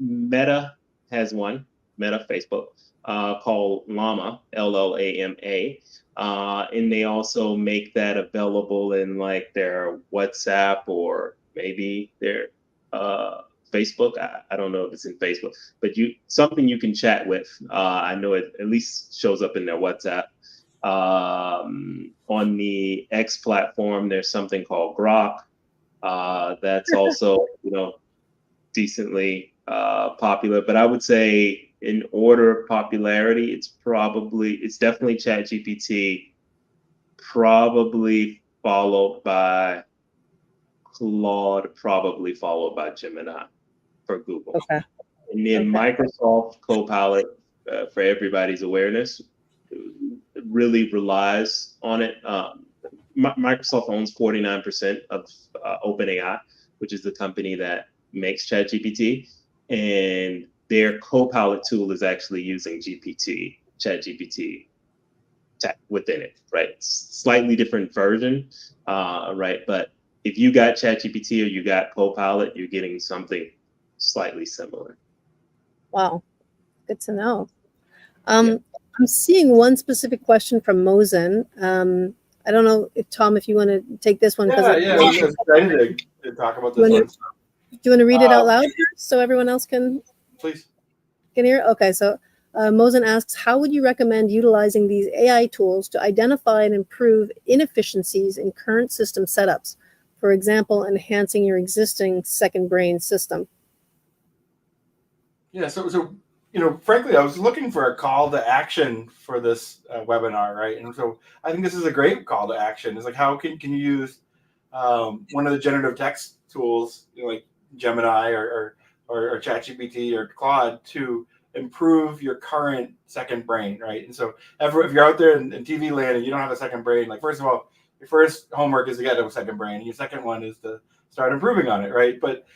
Meta has one, Meta Facebook, called Llama, Llama. And they also make that available in like their WhatsApp or maybe their Facebook. I don't know if it's in Facebook, but something you can chat with. I know it at least shows up in their WhatsApp. On the X platform, there's something called Grok. That's also, decently popular. But I would say in order of popularity, it's definitely ChatGPT, probably followed by Claude, probably followed by Gemini for Google. Okay. And then Microsoft Copilot, for everybody's awareness, really relies on it. Microsoft owns 49% of OpenAI, which is the company that makes ChatGPT, and their Copilot tool is actually using ChatGPT within it, right? Slightly different version, right? But if you got ChatGPT or you got Copilot, you're getting something slightly similar. Wow, good to know. I'm seeing one specific question from Mosen. I don't know if Tom, if you want to take this one. I'm excited to talk about this one. Do you want to read it out loud here so everyone else can hear? Okay, so Mosen asks, how would you recommend utilizing these AI tools to identify and improve inefficiencies in current system setups? For example, enhancing your existing second brain system. Yeah, so frankly, I was looking for a call to action for this webinar, right? And so I think this is a great call to action. It's like, how can you use one of the generative text tools, like Gemini or ChatGPT or Claude, to improve your current second brain, right? And so if you're out there in TV land and you don't have a second brain, like, first of all, your first homework is to get a second brain, and your second one is to start improving on it, right? But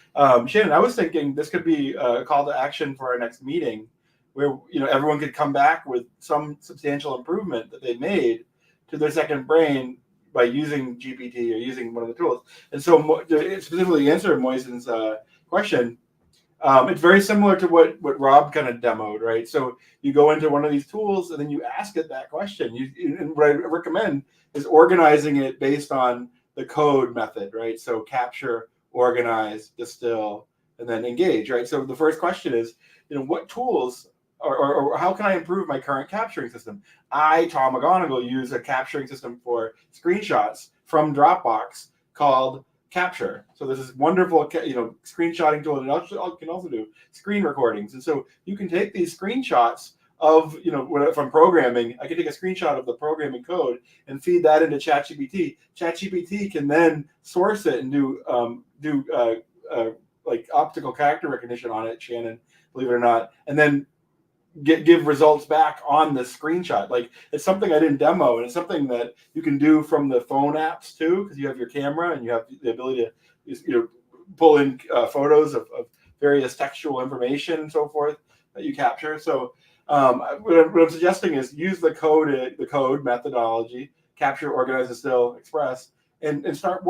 Shannon, I was thinking this could be a call to action for our next meeting, where everyone could come back with some substantial improvement that they made to their second brain by using GPT or using one of the tools. And so, to specifically answer Moisen's question, it's very similar to what Rob kind of demoed, right? So you go into one of these tools and then you ask it that question. And what I recommend is organizing it based on the code method, right? So capture, organize, distill, and then engage, right? So the first question is, what tools or how can I improve my current capturing system? Tom McGonigal, use a capturing system for screenshots from Dropbox called Capture. So there's this wonderful, screenshotting tool, and it can also do screen recordings. And so you can take these screenshots of, if I'm programming, I can take a screenshot of the programming code and feed that into ChatGPT. ChatGPT can then source it and do like optical character recognition on it, Shannon, believe it or not, and then give results back on the screenshot. Like, it's something I didn't demo, and it's something that you can do from the phone apps too, because you have your camera and you have the ability to pull in photos of various textual information and so forth that you capture. So what I'm suggesting is use the code methodology, capture, organize, distill, express, and start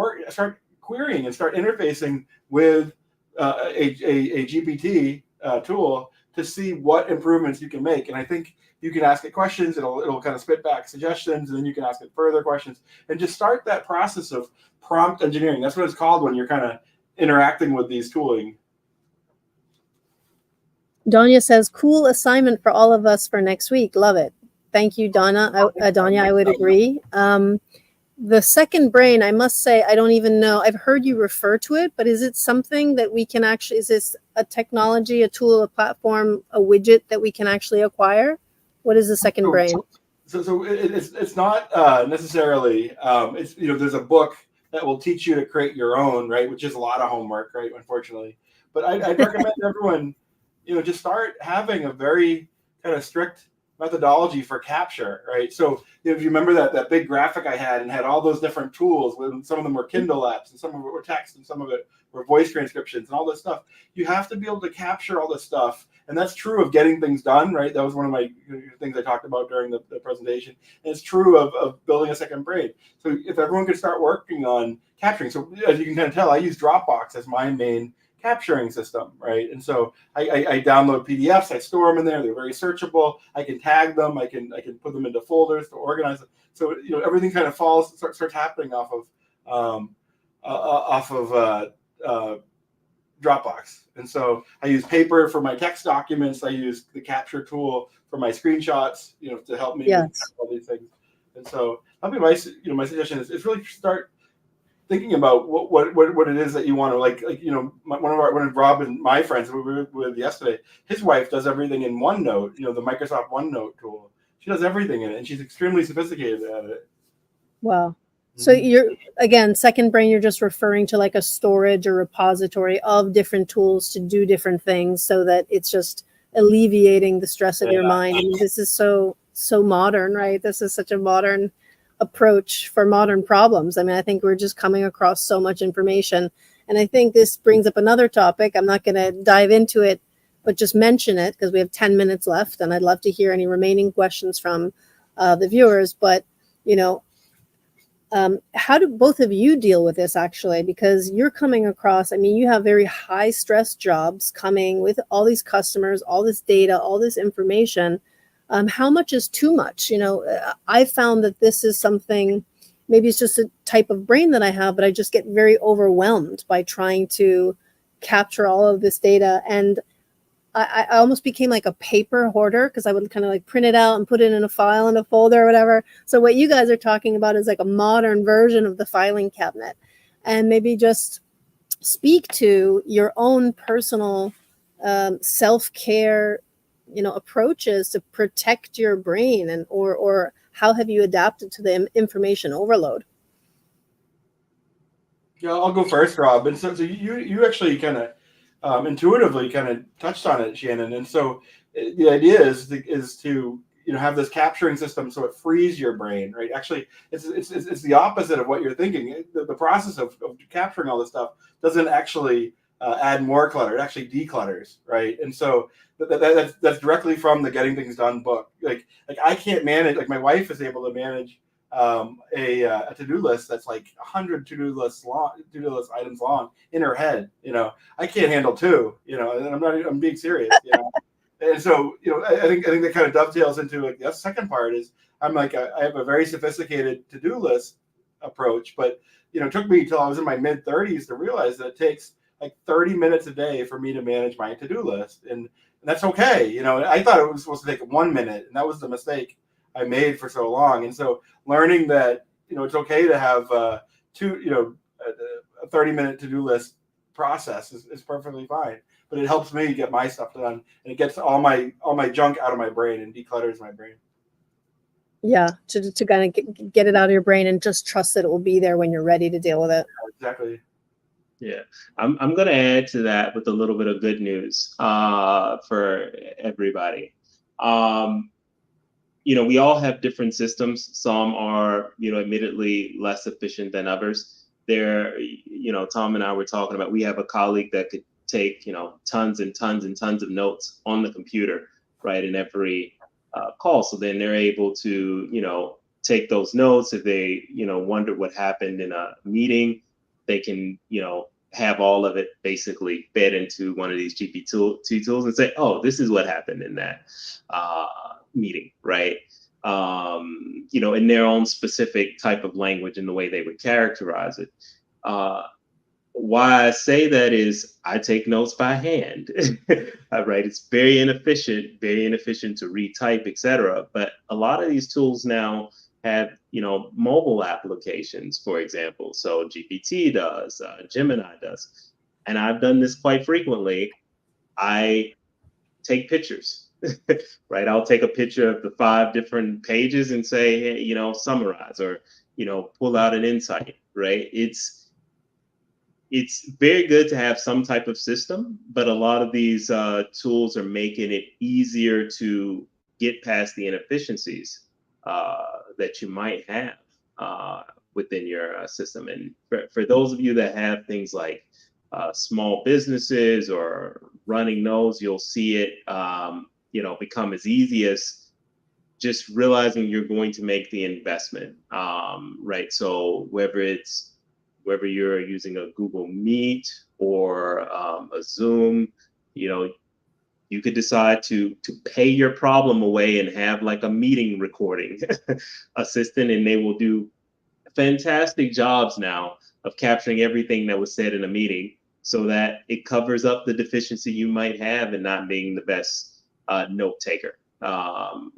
querying and start interfacing with a GPT tool to see what improvements you can make. And I think you can ask it questions, it'll kind of spit back suggestions, and then you can ask it further questions, and just start that process of prompt engineering. That's what it's called when you're kind of interacting with these tooling. Danya says, cool assignment for all of us for next week. Love it. Thank you, Danya. I would agree. The second brain, I must say, I don't even know. I've heard you refer to it, but is it something that we can actually, is this a technology, a tool, a platform, a widget that we can actually acquire? What is the second brain? it's not necessarily it's there's a book that will teach you to create your own, right, which is a lot of homework, right, unfortunately. But I'd recommend everyone just start having a very kind of strict methodology for capture, right? So if you remember that big graphic I had and had all those different tools, when some of them were Kindle apps and some of it were text and some of it were voice transcriptions and all this stuff, you have to be able to capture all this stuff. And that's true of getting things done, right? That was one of my things I talked about during the presentation. And it's true of building a second brain. So if everyone could start working on capturing, so as you can kind of tell, I use Dropbox as my main capturing system, right? And so I download PDFs, I store them in there. They're very searchable. I can tag them. I can put them into folders to organize them. So everything kind of starts happening off of Dropbox. And so I use paper for my text documents. I use the capture tool for my screenshots, to help me with all these things. And so that'd be my suggestion is really start thinking about what it is that you want to like one of Rob and my friends we were with yesterday, his wife does everything in OneNote, the Microsoft OneNote tool. She does everything in it, and she's extremely sophisticated at it. Wow. So you're, again, second brain, you're just referring to like a storage or repository of different tools to do different things so that it's just alleviating the stress of your mind. I mean, this is so modern, right? This is such a modern approach for modern problems. I mean, I think we're just coming across so much information. And I think this brings up another topic. I'm not going to dive into it, but just mention it because we have 10 minutes left. And I'd love to hear any remaining questions from the viewers. But, how do both of you deal with this actually? Because you're coming across, I mean, you have very high stress jobs coming with all these customers, all this data, all this information. How much is too much? I found that this is something, maybe it's just a type of brain that I have, but I just get very overwhelmed by trying to capture all of this data. And I almost became like a paper hoarder because I would kind of like print it out and put it in a file in a folder or whatever. So what you guys are talking about is like a modern version of the filing cabinet. And maybe just speak to your own personal self-care approaches to protect your brain, and or how have you adapted to the information overload? Yeah, I'll go first, Rob. And so you actually kind of intuitively kind of touched on it, Shannon. And so the idea is to have this capturing system so it frees your brain, right? Actually, it's the opposite of what you're thinking. The process of capturing all this stuff doesn't actually add more clutter. It actually declutters, right? And so that's directly from the Getting Things Done book. Like I can't manage. Like my wife is able to manage a to-do list that's like 100 to-do list items long in her head. I can't handle two. And I'm being serious. And so I think that kind of dovetails into like the second part is I have a very sophisticated to-do list approach, but it took me till I was in my mid 30s to realize that it takes like 30 minutes a day for me to manage my to-do list, and that's okay. I thought it was supposed to take 1 minute, and that was the mistake I made for so long. And so learning that it's okay to have a 30-minute to-do list process is perfectly fine, but it helps me get my stuff done, and it gets all my junk out of my brain and declutters my brain. Yeah, to kind of get it out of your brain and just trust that it will be there when you're ready to deal with it. Exactly. Yeah, I'm going to add to that with a little bit of good news for everybody. We all have different systems. Some are, admittedly less efficient than others. Tom and I were talking about, we have a colleague that could take, tons and tons and tons of notes on the computer, right, in every call. So then they're able to, take those notes. If they, wonder what happened in a meeting, they can, have all of it basically fed into one of these GPT tools and say, oh, this is what happened in that meeting, right? In their own specific type of language and the way they would characterize it. Why I say that is I take notes by hand, right? It's very inefficient to retype, etc. But a lot of these tools now have, mobile applications, for example. So GPT does, Gemini does. And I've done this quite frequently. I take pictures right? I'll take a picture of the 5 different pages and say, hey, you know, summarize, or, you know, pull out an insight, right? It's very good to have some type of system, but a lot of these tools are making it easier to get past the inefficiencies that you might have within your system. And for those of you that have things like small businesses or running those, you'll see it, you know, become as easy as just realizing you're going to make the investment, right? So whether you're using a Google Meet or a Zoom, you know, you could decide to pay your problem away and have like a meeting recording assistant, and they will do fantastic jobs now of capturing everything that was said in a meeting, so that it covers up the deficiency you might have in not being the best note taker.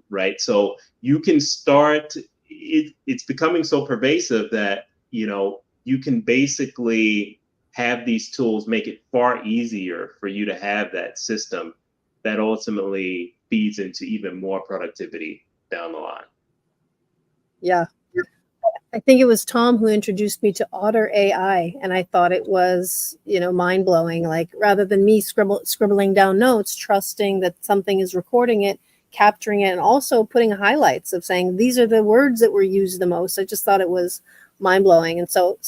Right. So you can start, it's becoming so pervasive that, you know, you can basically have these tools make it far easier for you to have that system that ultimately feeds into even more productivity down the line. Yeah. I think it was Tom who introduced me to Otter AI, and I thought it was, you know, mind blowing. Like, rather than me scribbling down notes, trusting that something is recording it, capturing it, and also putting highlights of saying these are the words that were used the most. I just thought it was mind blowing and so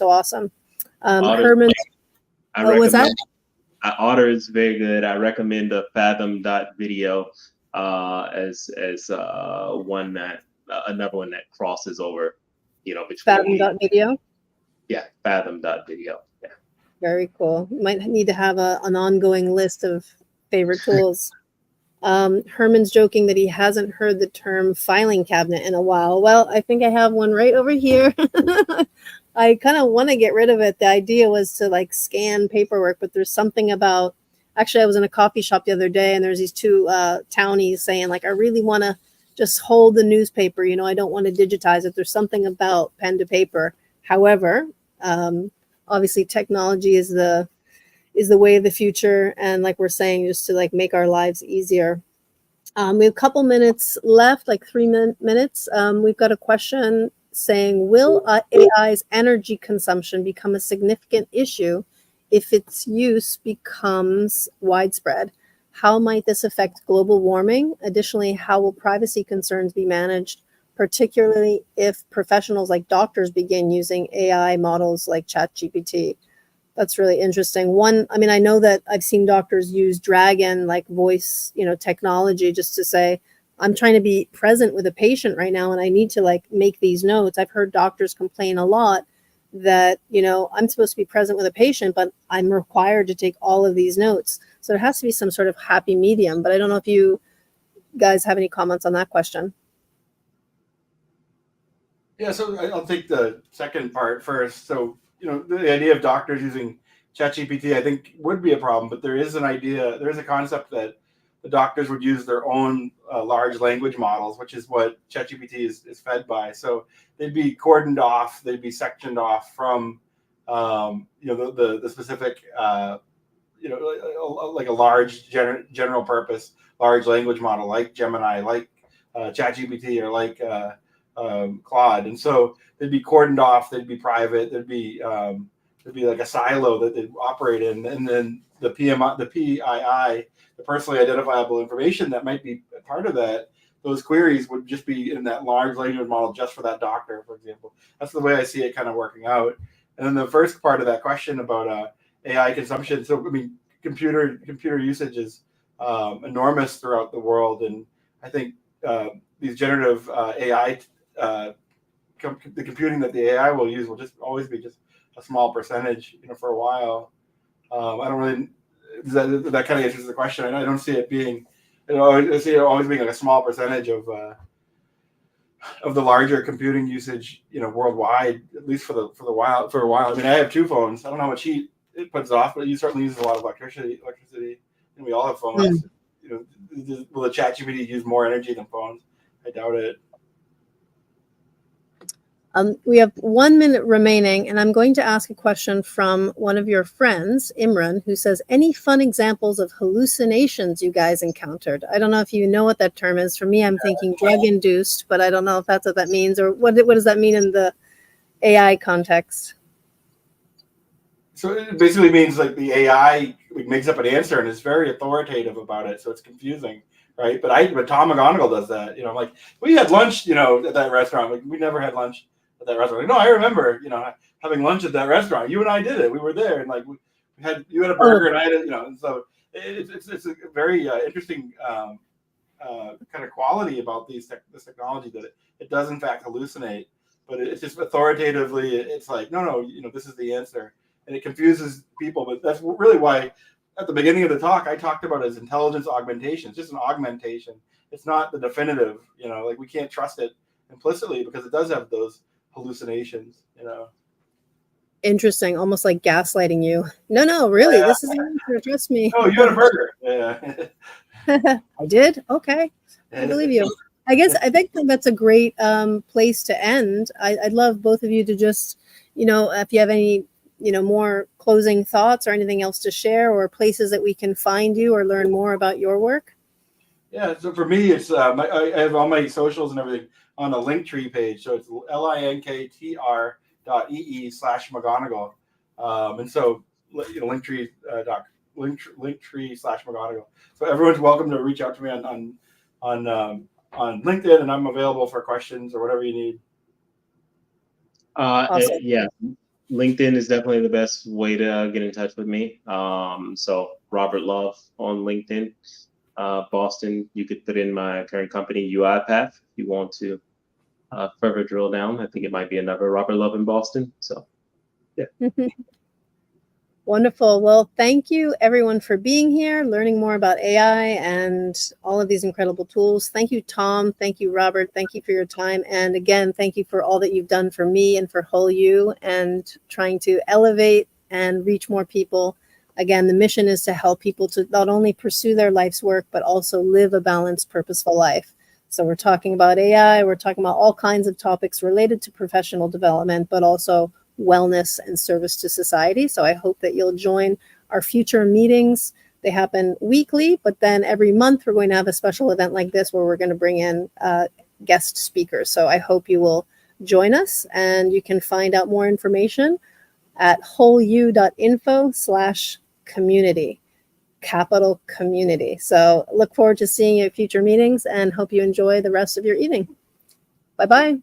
awesome. Herman, was that? Otter is very good. I recommend a Fathom.video as one that another one that crosses over, you know, between Fathom.video. Yeah, Fathom.video. Yeah. Very cool. You might need to have an ongoing list of favorite tools. Herman's joking that he hasn't heard the term filing cabinet in a while. Well, I think I have one right over here. I kind of want to get rid of it. The idea was to like scan paperwork, but there's something about, actually I was in a coffee shop the other day and there's these 2 townies saying like, I really want to just hold the newspaper, you know, I don't want to digitize it. There's something about pen to paper. However, obviously technology is the way of the future, and like we're saying, just to like make our lives easier. We have a couple minutes left, like 3 minutes. We've got a question saying, will AI's energy consumption become a significant issue if its use becomes widespread? How might this affect global warming? Additionally, how will privacy concerns be managed, particularly if professionals like doctors begin using AI models like ChatGPT? That's really interesting. One, I mean, I know that I've seen doctors use Dragon, like voice, you know, technology, just to say, I'm trying to be present with a patient right now and I need to like make these notes. I've heard doctors complain a lot that, you know, I'm supposed to be present with a patient, but I'm required to take all of these notes. So there has to be some sort of happy medium, but I don't know if you guys have any comments on that question. Yeah, so I'll take the second part first. So, you know, the idea of doctors using ChatGPT, I think, would be a problem, but there is a concept that the doctors would use their own large language models, which is what ChatGPT is fed by. So they'd be cordoned off, they'd be sectioned off from, you know, the specific, you know, like a large general purpose large language model like Gemini, like ChatGPT, or like Claude. And so they'd be cordoned off, they'd be private, there'd be like a silo that they'd operate in, and then the PII, the personally identifiable information that might be part of that, those queries would just be in that large language model just for that doctor, for example. That's the way I see it kind of working out. And then the first part of that question about AI consumption. So, I mean, computer usage is enormous throughout the world, and I think these generative AI, the computing that the AI will use will just always be just a small percentage, you know, for a while. I don't really, that kind of answers the question. I don't see it being, you know, I see it always being like a small percentage of the larger computing usage, you know, worldwide, at least for a while. I mean, I have 2 phones. I don't know how much heat it puts off, but you certainly use a lot of electricity, and we all have phones. You know, will the ChatGPT use more energy than phones? I doubt it. We have 1 minute remaining, and I'm going to ask a question from one of your friends, Imran, who says, any fun examples of hallucinations you guys encountered? I don't know if you know what that term is. For me, I'm thinking drug-induced, but I don't know if that's what that means, or what does that mean in the AI context? So it basically means like the AI makes up an answer and is very authoritative about it, so it's confusing, right? But Tom McGonigal does that. I'm like, we had lunch, at that restaurant. Like, we never had lunch at that restaurant. Like, no, I remember, having lunch at that restaurant. You and I did it. We were there, and like you had a burger, and I had it. And so it's a very interesting kind of quality about this technology that it does in fact hallucinate, but it's just authoritatively. It's like, no, this is the answer. And it confuses people, but that's really why at the beginning of the talk I talked about it as intelligence augmentation. It's just an augmentation. It's not the definitive, like we can't trust it implicitly because it does have those hallucinations, Interesting, almost like gaslighting you. No, really, this is the answer, trust me. Oh, you had a burger. Yeah. I did? Okay, I believe you. I think that's a great place to end. I'd love both of you to just, if you have any more closing thoughts or anything else to share, or places that we can find you or learn more about your work. Yeah, so for me, it's I have all my socials and everything on the Linktree page. So it's linktr.ee/McGonigal. And so, Linktree/McGonigal. So everyone's welcome to reach out to me on LinkedIn, and I'm available for questions or whatever you need. Awesome. Yeah. LinkedIn is definitely the best way to get in touch with me. So Robert Love on LinkedIn. Boston, you could put in my current company, UiPath, if you want to further drill down. I think it might be another Robert Love in Boston. So, yeah. Wonderful. Well, thank you everyone for being here, learning more about AI and all of these incredible tools. Thank you, Tom. Thank you, Robert. Thank you for your time. And again, thank you for all that you've done for me and for Whole You and trying to elevate and reach more people. Again, the mission is to help people to not only pursue their life's work, but also live a balanced, purposeful life. So we're talking about AI, we're talking about all kinds of topics related to professional development, but also wellness and service to society. So I hope that you'll join our future meetings. They happen weekly, but then every month we're going to have a special event like this where we're going to bring in guest speakers. So I hope you will join us, and you can find out more information at wholeu.info/community, capital community. So look forward to seeing you at future meetings and hope you enjoy the rest of your evening. Bye-bye.